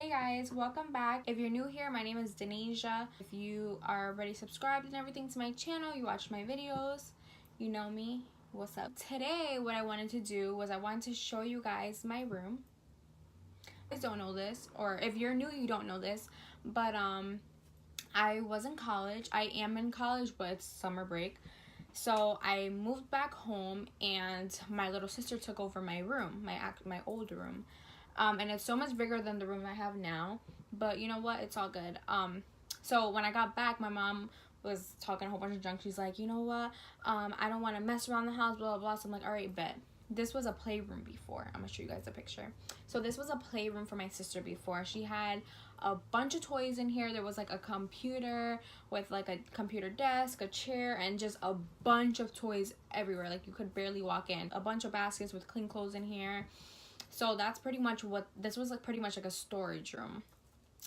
Hey guys, welcome back. If you're new here, my name is Denasia. If you are already subscribed and everything to my channel, you watch my videos, you know me. What's up? Today, what I wanted to do was I wanted to show you guys my room. You guys don't know this, or if you're new, you don't know this, but I was in college. I am in college, but it's summer break. So I moved back home, and my little sister took over my room, my old room. And it's so much bigger than the room I have now, but you know what, it's all good. So when I got back, my mom was talking a whole bunch of junk. She's like, you know what, I don't want to mess around the house, blah blah blah. So I'm like, all right, bet. This was a playroom before. I'm gonna show you guys a picture. So this was a playroom for my sister before. She had a bunch of toys in here. There was like a computer with like a computer desk, a chair, and just a bunch of toys everywhere. Like you could barely walk in. A bunch of baskets with clean clothes in here. So that's pretty much what this was, like pretty much like a storage room.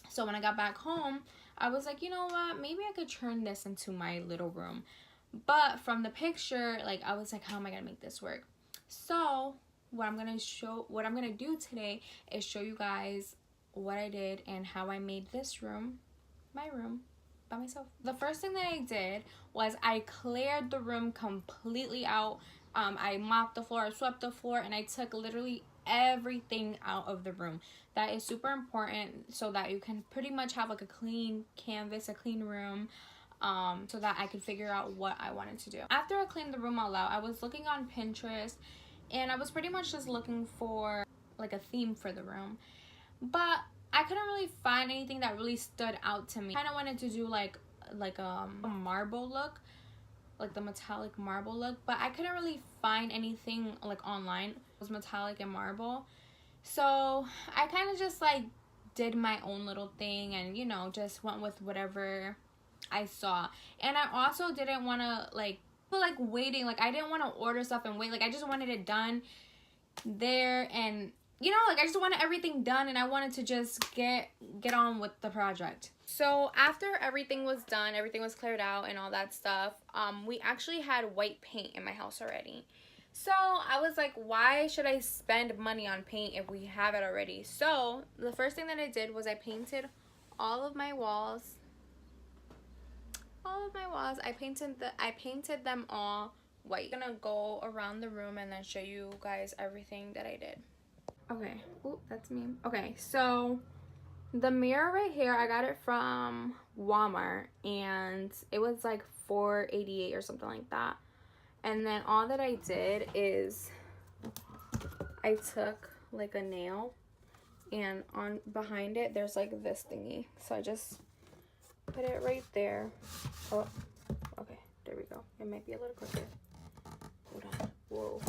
So when I got back home, I was like, you know what, maybe I could turn this into my little room. But from the picture, like I was like, how am I gonna make this work? So what I'm gonna do today is show you guys what I did and how I made this room my room by myself. The first thing that I did was I cleared the room completely out. I mopped the floor, I swept the floor, and I took literally everything out of the room. That is super important so that you can pretty much have like a clean canvas, a clean room, so that I could figure out what I wanted to do. After I cleaned the room all out, I was looking on Pinterest, and I was pretty much just looking for like a theme for the room, but I couldn't really find anything that really stood out to me. I kind of wanted to do like a marble look, like the metallic marble look, but I couldn't really find anything like online. It was metallic and marble, so I kind of just like did my own little thing and, you know, just went with whatever I saw. And I also didn't want to like waiting, like I didn't want to order stuff and wait. Like I just wanted it done there, and you know, like I just wanted everything done, and I wanted to just get on with the project. So after everything was done, everything was cleared out and all that stuff, we actually had white paint in my house already. So I was like, why should I spend money on paint if we have it already? So the first thing that I did was I painted all of my walls. I painted them all white. I'm gonna go around the room and then show you guys everything that I did. Okay, oh, that's me. Okay, so the mirror right here, I got it from Walmart, and it was like $4.88 or something like that. And then all that I did is I took like a nail, and on behind it there's like this thingy, so I just put it right there. Oh, okay, there we go. It might be a little crooked. Hold on. Whoa.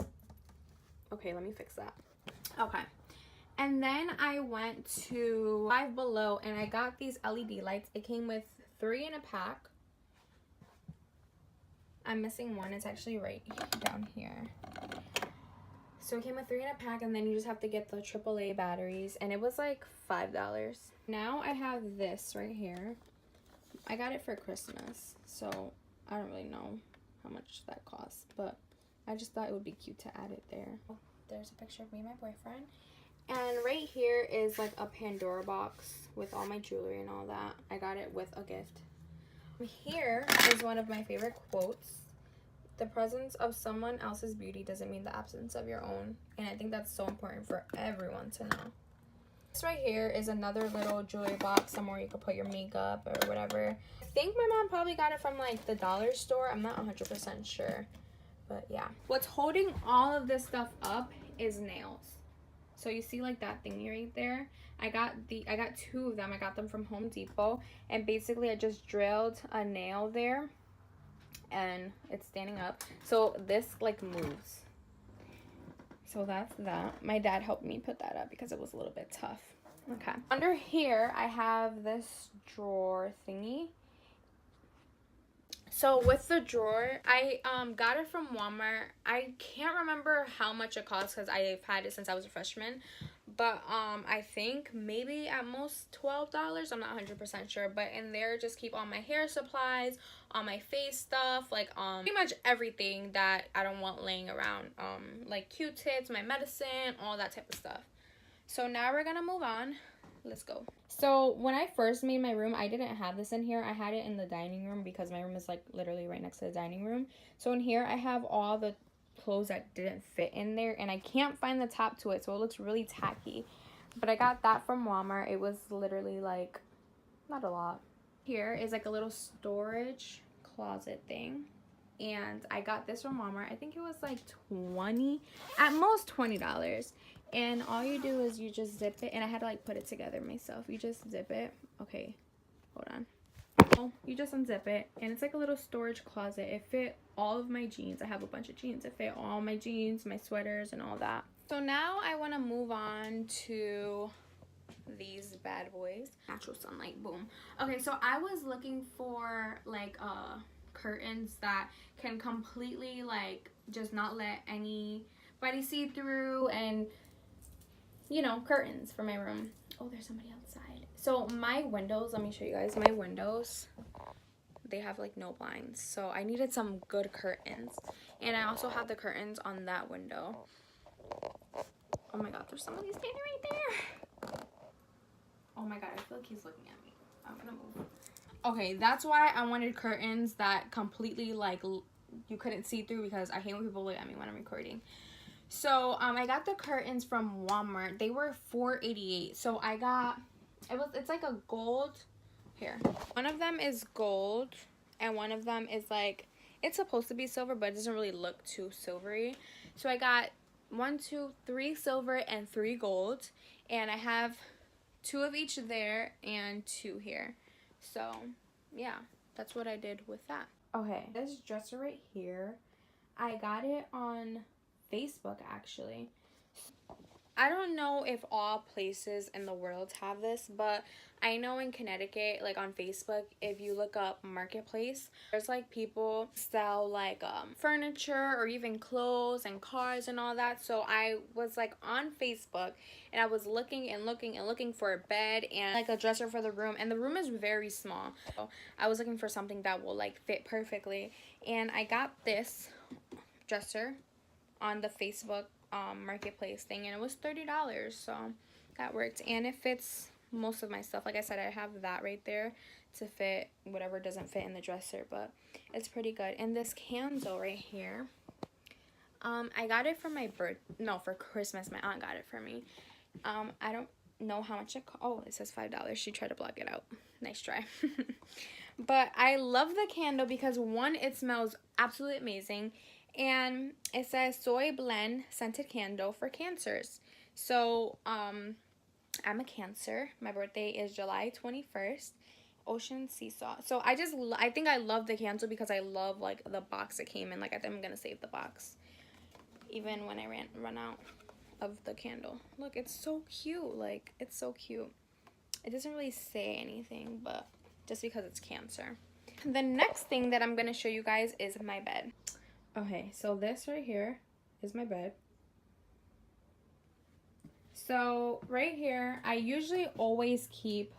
Okay, let me fix that. Okay, and then I went to Five Below and I got these LED lights. It came with 3 in a pack. I'm missing one. It's actually right down here. So it came with 3 in a pack, and then you just have to get the AAA batteries, and it was like $5. Now I have this right here. I got it for Christmas, so I don't really know how much that costs, but I just thought it would be cute to add it there. There's a picture of me and my boyfriend. And right here is like a Pandora box with all my jewelry and all that. I got it with a gift. Here is one of my favorite quotes. The presence of someone else's beauty doesn't mean the absence of your own. And I think that's so important for everyone to know. This right here is another little jewelry box, somewhere you could put your makeup or whatever. I think my mom probably got it from like the dollar store. I'm not 100% sure. But yeah, what's holding all of this stuff up is nails. So you see like that thingy right there? I got 2 of them. I got them from Home Depot, and basically I just drilled a nail there and it's standing up. So this like moves. So that's that. My dad helped me put that up because it was a little bit tough. Okay. Under here I have this drawer thingy. So with the drawer, I got it from Walmart. I can't remember how much it cost because I've had it since I was a freshman. But I think maybe at most $12. I'm not 100% sure. But in there, just keep all my hair supplies, all my face stuff, like pretty much everything that I don't want laying around. Like Q-tips, my medicine, all that type of stuff. So now we're gonna move on. let's go. So when I first made my room, I didn't have this in here. I had it in the dining room because my room is like literally right next to the dining room. So in here I have all the clothes that didn't fit in there, and I can't find the top to it, so it looks really tacky. But I got that from Walmart. It was literally like not a lot. Here is like a little storage closet thing, and I got this from Walmart. I think it was like at most $20. And all you do is you just zip it, and I had to like put it together myself. You just zip it. Okay, hold on. Oh, you just unzip it, and it's like a little storage closet. It fit all of my jeans. I have a bunch of jeans. It fit all my jeans, my sweaters, and all that. So now I want to move on to these bad boys. Natural sunlight, boom. Okay, so I was looking for like curtains that can completely like just not let anybody see through, and you know, curtains for my room. Oh, there's somebody outside. So my windows, let me show you guys my windows. They have like no blinds, so I needed some good curtains. And I also have the curtains on that window. Oh my god, there's somebody standing right there. Oh my god, I feel like he's looking at me. I'm gonna move. Okay, that's why I wanted curtains that completely like you couldn't see through, because I hate when people look at me when I'm recording. So I got the curtains from Walmart. They were $4.88. So I got it's like a gold. Here, one of them is gold, and one of them is like, it's supposed to be silver, but it doesn't really look too silvery. So I got 1, 2, 3 silver and 3 gold, and I have 2 of each there and 2 here. So yeah, that's what I did with that. Okay, this dresser right here, I got it on Facebook actually. I don't know if all places in the world have this, but I know in Connecticut, like on Facebook, if you look up Marketplace, there's like people sell like furniture or even clothes and cars and all that. So I was like on Facebook, and I was looking and looking and looking for a bed and like a dresser for the room, and the room is very small. So I was looking for something that will like fit perfectly, and I got this dresser on the Facebook Marketplace thing, and it was $30, so that worked, and it fits most of my stuff. Like I said, I have that right there to fit whatever doesn't fit in the dresser, but it's pretty good. And this candle right here, I got it for for Christmas. My aunt got it for me. I don't know how much oh, it says $5. She tried to block it out. Nice try. But I love the candle because, one, it smells absolutely amazing, and it says soy blend scented candle for cancers. So I'm a Cancer. My birthday is July 21st. Ocean sea salt. So I think I love the candle because I love like the box it came in. Like I think I'm gonna save the box even when I run out of the candle. Look, it's so cute. Like, it's so cute. It doesn't really say anything, but just because it's Cancer. The next thing that I'm gonna show you guys is my bed. Okay, so this right here is my bed. So right here, I usually always keep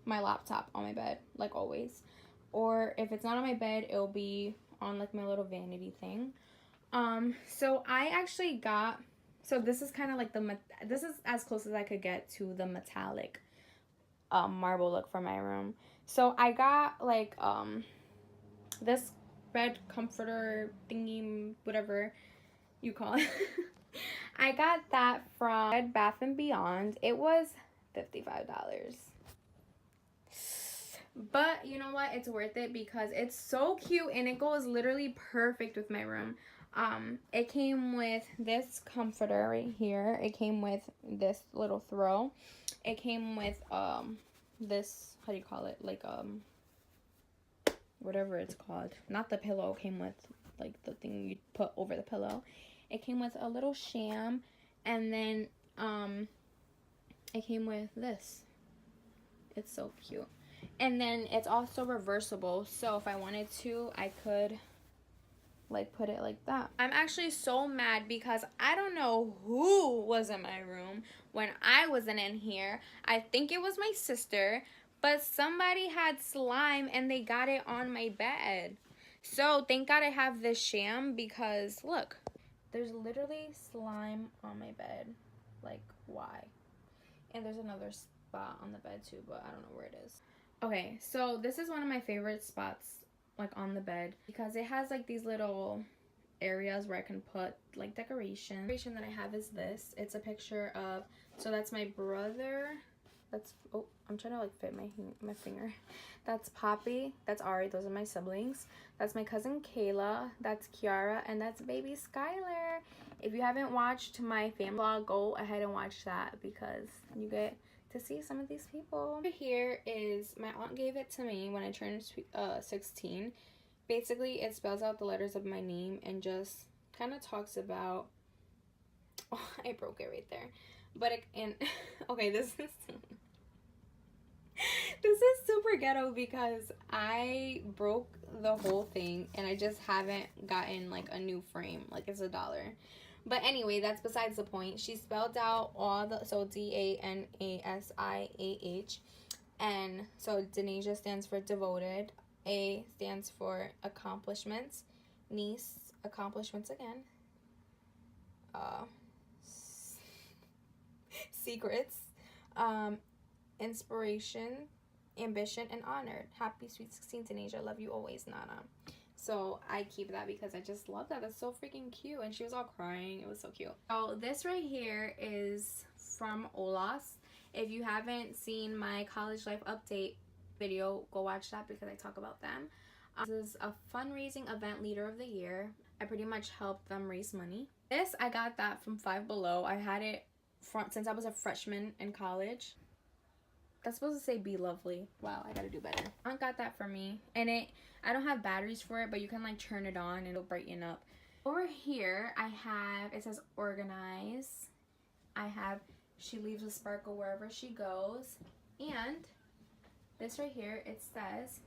my laptop on my bed, like always. Or if it's not on my bed, it'll be on like my little vanity thing. So I actually got, so this is kind of like this is as close as I could get to the metallic marble look for my room. So I got like this bed comforter thingy, whatever you call it. I got that from Bed Bath & Beyond. It was $55. But you know what? It's worth it because it's so cute and it goes literally perfect with my room. It came with this comforter right here. It came with this little throw. It came with this, how do you call it? Like whatever it's called. Not the pillow. It came with like the thing you put over the pillow. It came with a little sham, and then it came with this. It's so cute. And then it's also reversible, so if I wanted to, I could like put it like that. I'm actually so mad because I don't know who was in my room when I wasn't in here. I think it was my sister, but somebody had slime and they got it on my bed. So thank God I have this sham because look, there's literally slime on my bed. Like, why? And there's another spot on the bed too, but I don't know where it is. Okay, so this is one of my favorite spots, like on the bed, because it has like these little areas where I can put like decoration. The decoration that I have is this. It's a picture of, so that's my brother. That's, oh, I'm trying to like fit my finger. That's Poppy. That's Ari. Those are my siblings. That's my cousin Kayla. That's Kiara. And that's baby Skylar. If you haven't watched my family vlog, go ahead and watch that because you get to see some of these people. Over here is, my aunt gave it to me when I turned 16. Basically, it spells out the letters of my name and just kind of talks about, oh, I broke it right there. But it, and okay, this is this is super ghetto because I broke the whole thing and I just haven't gotten like a new frame. Like, it's $1. But anyway, that's besides the point. She spelled out all the, so D-A-N-A-S-I-A-H. And so Denasia stands for devoted. A stands for accomplishments. Niece, accomplishments again. Secrets. Inspiration, ambition, and honored. Happy sweet 16, Denasia. Love you always, Nana. So I keep that because I just love that. That's so freaking cute. And she was all crying. It was so cute. So this right here is from Olas. If you haven't seen my college life update video, go watch that because I talk about them. This is a fundraising event leader of the year. I pretty much helped them raise money. This, I got that from Five Below. I had it since I was a freshman in college. That's supposed to say be lovely. Wow, I gotta do better. Aunt got that for me. And I don't have batteries for it, but you can like turn it on and it'll brighten up. Over here, I have, it says organize. I have, she leaves a sparkle wherever she goes. And this right here, it says,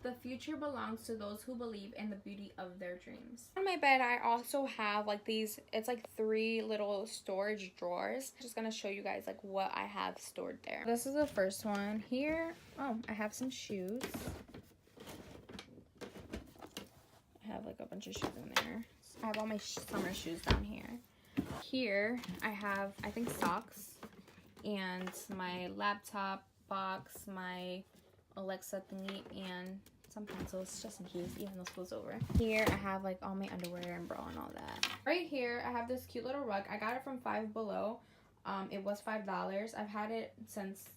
the future belongs to those who believe in the beauty of their dreams. On my bed, I also have like these, it's like 3 little storage drawers. I'm just gonna show you guys like what I have stored there. This is the first one. Here, oh, I have some shoes. I have like a bunch of shoes in there. I have all my summer shoes down here. Here, I have, I think, socks and my laptop box, my Alexa thingy, and some pencils just in case, even though school's over. Here I have like all my underwear and bra and all that. Right here I have this cute little rug. I got it from Five Below. It was $5. I've had it since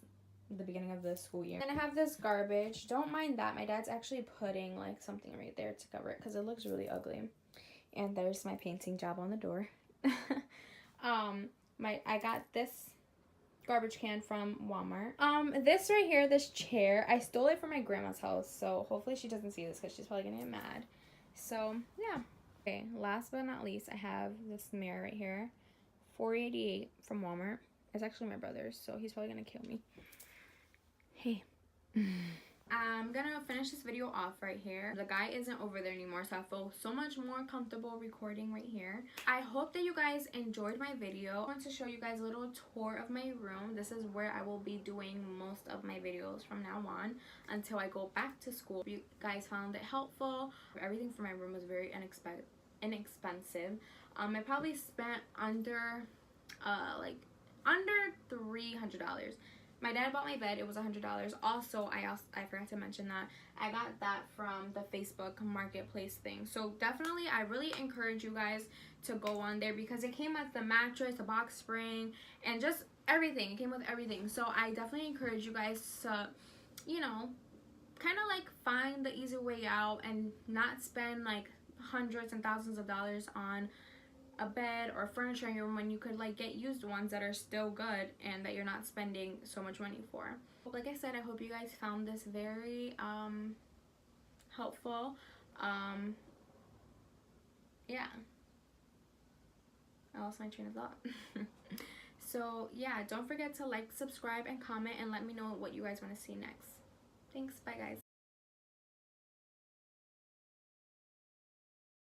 the beginning of the school year. And I have this garbage. Don't mind that. My dad's actually putting like something right there to cover it because it looks really ugly. And there's my painting job on the door. I got this garbage can from Walmart. This right here, this chair, I stole it from my grandma's house, so hopefully she doesn't see this because she's probably gonna get mad. So yeah. Okay, last but not least, I have this mirror right here, $4.88 from Walmart. It's actually my brother's, so he's probably gonna kill me. Hey. I'm gonna finish this video off right here. The guy isn't over there anymore, so I feel so much more comfortable recording right here. I hope that you guys enjoyed my video. I want to show you guys a little tour of my room. This is where I will be doing most of my videos from now on until I go back to school. If you guys found it helpful, everything for my room was very inexpensive. I probably spent under $300. My dad bought my bed. It was $100. Also, I forgot to mention that I got that from the Facebook Marketplace thing. So definitely, I really encourage you guys to go on there because it came with the mattress, the box spring, and just everything. It came with everything. So I definitely encourage you guys to, you know, kind of like find the easy way out and not spend like hundreds and thousands of dollars on a bed or furniture in your room when you could like get used ones that are still good and that you're not spending so much money for. Like I said, I hope you guys found this very helpful. Yeah, I lost my train of thought. So yeah, don't forget to like, subscribe, and comment, and let me know what you guys want to see next. Thanks, bye guys.